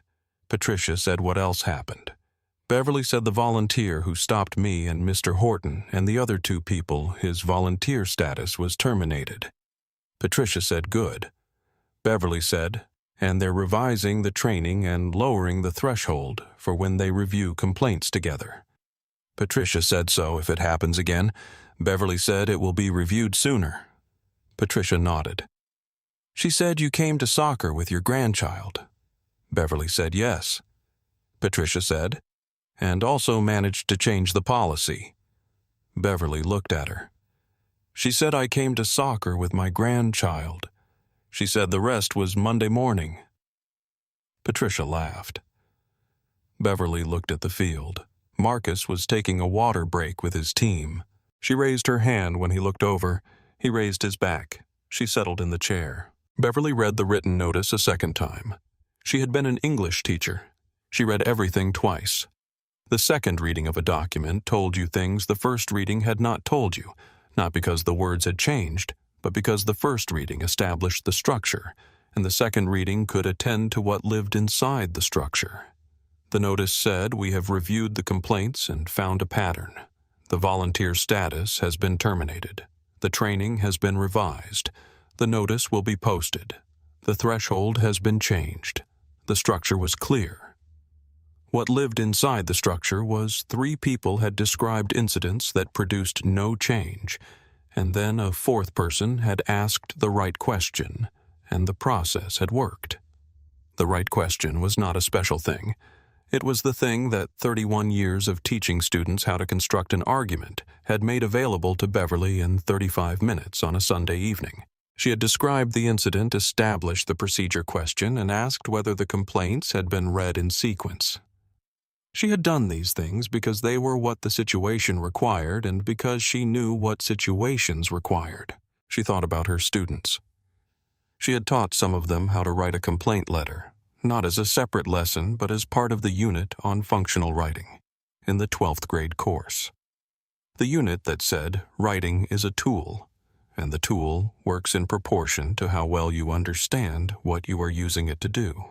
Patricia said, "What else happened?" Beverly said the volunteer who stopped me and Mr. Horton and the other two people, his volunteer status was terminated. Patricia said, "Good." Beverly said, "And they're revising the training and lowering the threshold for when they review complaints together." Patricia said, "So if it happens again?" Beverly said, "It will be reviewed sooner." Patricia nodded. She said, "You came to soccer with your grandchild." Beverly said, "Yes." Patricia said, "And also managed to change the policy." Beverly looked at her. She said, "I came to soccer with my grandchild." She said the rest was Monday morning. Patricia laughed. Beverly looked at the field. Marcus was taking a water break with his team. She raised her hand when he looked over. He raised his back. She settled in the chair. Beverly read the written notice a second time. She had been an English teacher. She read everything twice. The second reading of a document told you things the first reading had not told you, not because the words had changed, but because the first reading established the structure, and the second reading could attend to what lived inside the structure. The notice said, "We have reviewed the complaints and found a pattern. The volunteer status has been terminated. The training has been revised. The notice will be posted. The threshold has been changed. The structure was clear." What lived inside the structure was 3 people had described incidents that produced no change, and then a 4th person had asked the right question, and the process had worked. The right question was not a special thing. It was the thing that 31 years of teaching students how to construct an argument had made available to Beverly in 35 minutes on a Sunday evening. She had described the incident, established the procedure question, and asked whether the complaints had been read in sequence. She had done these things because they were what the situation required and because she knew what situations required. She thought about her students. She had taught some of them how to write a complaint letter, not as a separate lesson, but as part of the unit on functional writing, in the 12th grade course. The unit that said, "Writing is a tool," and the tool works in proportion to how well you understand what you are using it to do.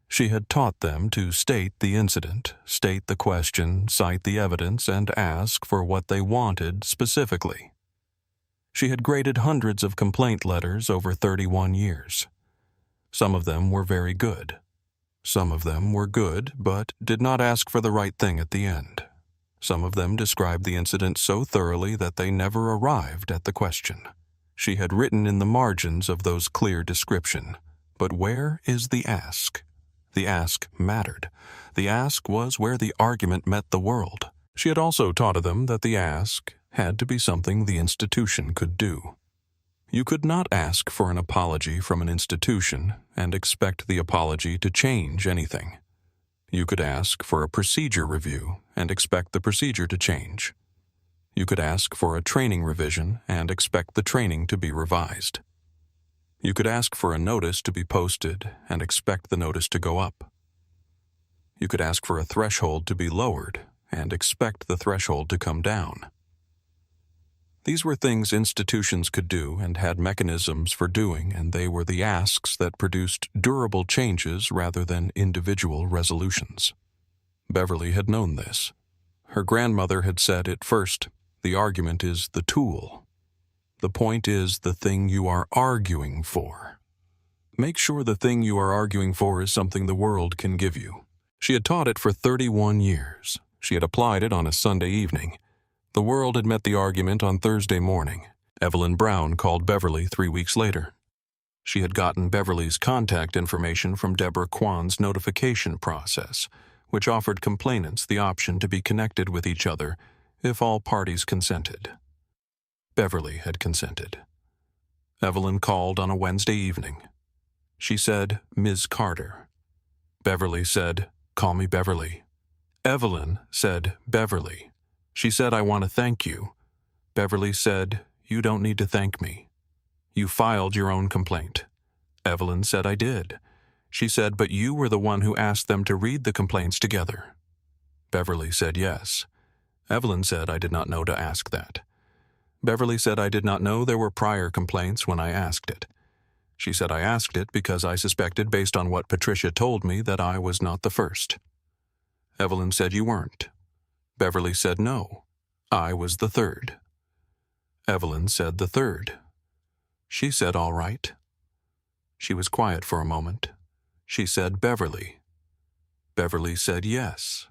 She had taught them to state the incident, state the question, cite the evidence, and ask for what they wanted specifically. She had graded hundreds of complaint letters over 31 years. Some of them were very good. Some of them were good, but did not ask for the right thing at the end. Some of them described the incident so thoroughly that they never arrived at the question. She had written in the margins of those clear description, but where is the ask? The ask mattered. The ask was where the argument met the world. She had also taught them that the ask had to be something the institution could do. You could not ask for an apology from an institution and expect the apology to change anything. You could ask for a procedure review and expect the procedure to change. You could ask for a training revision and expect the training to be revised. You could ask for a notice to be posted and expect the notice to go up. You could ask for a threshold to be lowered and expect the threshold to come down. These were things institutions could do and had mechanisms for doing, and they were the asks that produced durable changes rather than individual resolutions. Beverly had known this. Her grandmother had said at first, "The argument is the tool. The point is the thing you are arguing for." Make sure the thing you are arguing for is something the world can give you. She had taught it for 31 years. She had applied it on a Sunday evening. The world had met the argument on Thursday morning. Evelyn Brown called Beverly 3 weeks later. She had gotten Beverly's contact information from Deborah Kwan's notification process, which offered complainants the option to be connected with each other if all parties consented. Beverly had consented. Evelyn called on a Wednesday evening. She said, "Ms. Carter." Beverly said, "Call me Beverly." Evelyn said, "Beverly." She said, "I want to thank you." Beverly said, "You don't need to thank me. You filed your own complaint." Evelyn said, "I did." She said, "But you were the one who asked them to read the complaints together." Beverly said, "Yes." Evelyn said, "I did not know to ask that." Beverly said, "I did not know there were prior complaints when I asked it." She said, "I asked it because I suspected based on what Patricia told me that I was not the first." Evelyn said, "You weren't." Beverly said, "No, I was the third." Evelyn said, "The third." She said, "All right." She was quiet for a moment. She said, "Beverly." Beverly said, "Yes."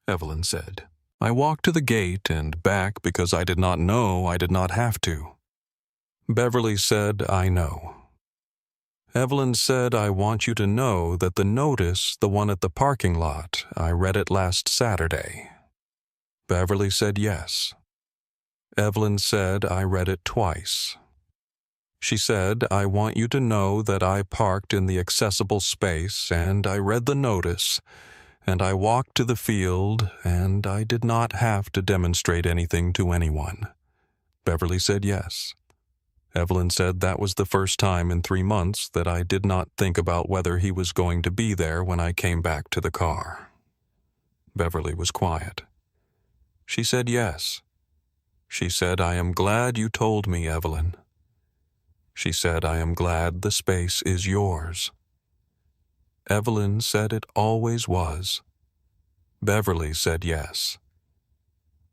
Evelyn said, "I walked to the gate and back because I did not know I did not have to." Beverly said, "I know." Evelyn said, "I want you to know that the notice, the one at the parking lot, I read it last Saturday." Beverly said, "Yes." Evelyn said, "I read it twice." She said, "I want you to know that I parked in the accessible space and I read the notice and I walked to the field and I did not have to demonstrate anything to anyone." Beverly said, "Yes." Evelyn said that was the first time in 3 months that I did not think about whether he was going to be there when I came back to the car. Beverly was quiet. She said, "Yes." She said, "I am glad you told me, Evelyn." She said, "I am glad the space is yours." Evelyn said it always was. Beverly said yes.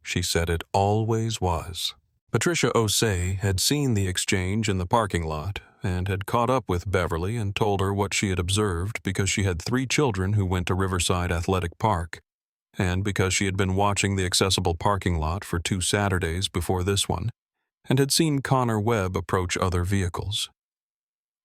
She said it always was. Patricia Osei had seen the exchange in the parking lot and had caught up with Beverly and told her what she had observed because she had 3 children who went to Riverside Athletic Park, and because she had been watching the accessible parking lot for 2 Saturdays before this one, and had seen Connor Webb approach other vehicles.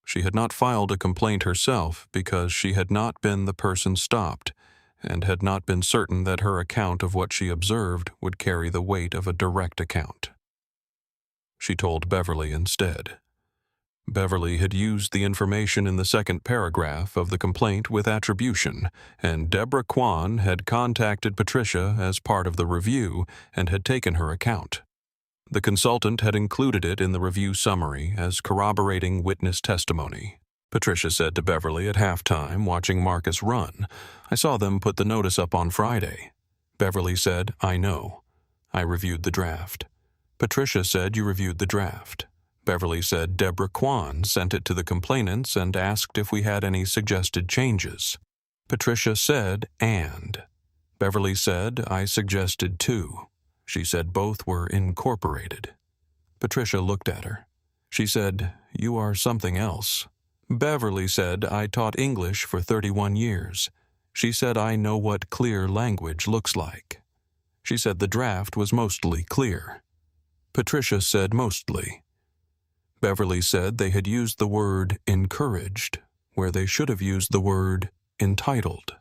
She had not filed a complaint herself because she had not been the person stopped and had not been certain that her account of what she observed would carry the weight of a direct account. She told Beverly instead. Beverly had used the information in the second paragraph of the complaint with attribution, and Deborah Kwan had contacted Patricia as part of the review and had taken her account. The consultant had included it in the review summary as corroborating witness testimony. Patricia said to Beverly at halftime, watching Marcus run, "I saw them put the notice up on Friday." Beverly said, "I know. I reviewed the draft." Patricia said, "You reviewed the draft." Beverly said, "Deborah Kwan sent it to the complainants and asked if we had any suggested changes." Patricia said, "And." Beverly said, "I suggested 2. She said both were incorporated." Patricia looked at her. She said, "You are something else." Beverly said, "I taught English for 31 years. She said I know what clear language looks like." She said the draft was mostly clear. Patricia said mostly. Beverly said they had used the word encouraged, where they should have used the word entitled.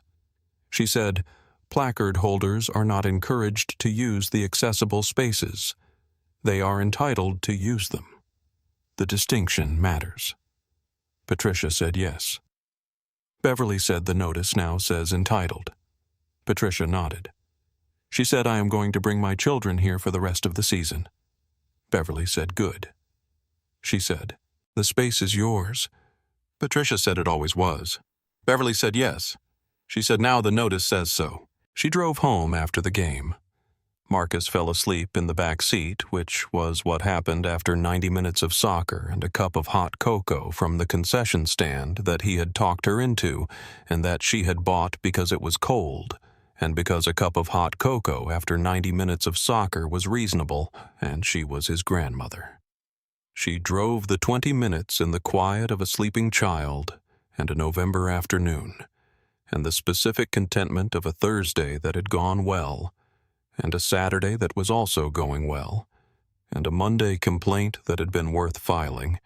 She said, "Placard holders are not encouraged to use the accessible spaces. They are entitled to use them. The distinction matters." Patricia said yes. Beverly said the notice now says entitled. Patricia nodded. She said, "I am going to bring my children here for the rest of the season." Beverly said, "Good." She said, "The space is yours." Patricia said it always was. Beverly said yes. She said now the notice says so. She drove home after the game. Marcus fell asleep in the back seat, which was what happened after 90 minutes of soccer and a cup of hot cocoa from the concession stand that he had talked her into and that she had bought because it was cold, and because a cup of hot cocoa after 90 minutes of soccer was reasonable and she was his grandmother. She drove the 20 minutes in the quiet of a sleeping child and a November afternoon, and the specific contentment of a Thursday that had gone well, and a Saturday that was also going well, and a Monday complaint that had been worth filing,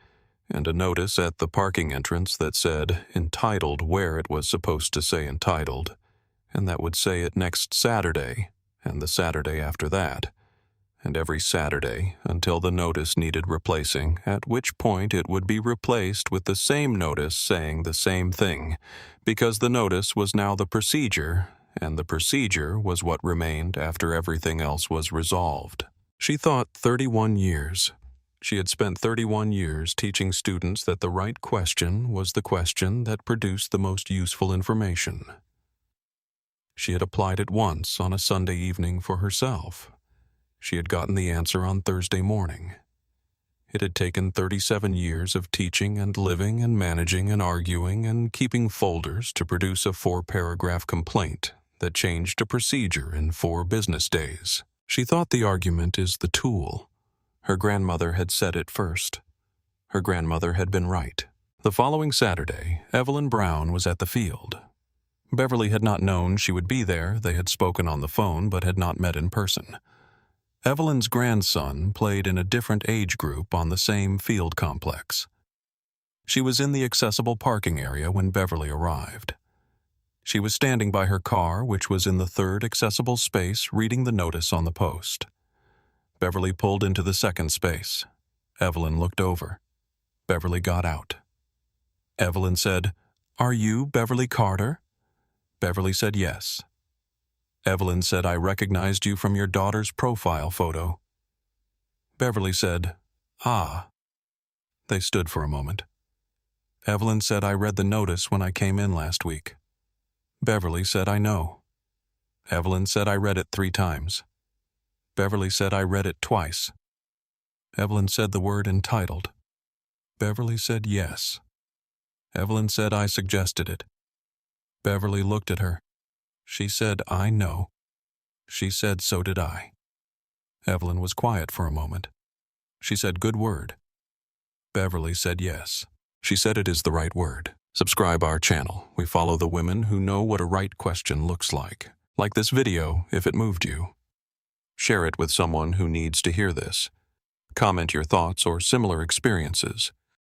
and a notice at the parking entrance that said entitled where it was supposed to say entitled, and that would say it next Saturday, and the Saturday after that, and every Saturday until the notice needed replacing, at which point it would be replaced with the same notice saying the same thing, because the notice was now the procedure, and the procedure was what remained after everything else was resolved. She thought 31 years. She had spent 31 years teaching students that the right question was the question that produced the most useful information. She had applied it once on a Sunday evening for herself. She had gotten the answer on Thursday morning. It had taken 37 years of teaching and living and managing and arguing and keeping folders to produce a 4-paragraph complaint that changed a procedure in 4 business days. She thought the argument is the tool. Her grandmother had said it first. Her grandmother had been right. The following Saturday, Evelyn Brown was at the field. Beverly had not known she would be there. They had spoken on the phone but had not met in person. Evelyn's grandson played in a different age group on the same field complex. She was in the accessible parking area when Beverly arrived. She was standing by her car, which was in the 3rd accessible space, reading the notice on the post. Beverly pulled into the 2nd space. Evelyn looked over. Beverly got out. Evelyn said, "Are you Beverly Carter?" Beverly said yes. Evelyn said, "I recognized you from your daughter's profile photo." Beverly said, "Ah." They stood for a moment. Evelyn said, "I read the notice when I came in last week." Beverly said, "I know." Evelyn said, "I read it 3 times." Beverly said, "I read it twice." Evelyn said the word entitled. Beverly said yes. Evelyn said, "I suggested it." Beverly looked at her. She said, "I know." She said, "So did I." Evelyn was quiet for a moment. She said, "Good word." Beverly said yes. She said it is the right word. Subscribe our channel. We follow the women who know what a right question looks like. Like this video if it moved you. Share it with someone who needs to hear this. Comment your thoughts or similar experiences.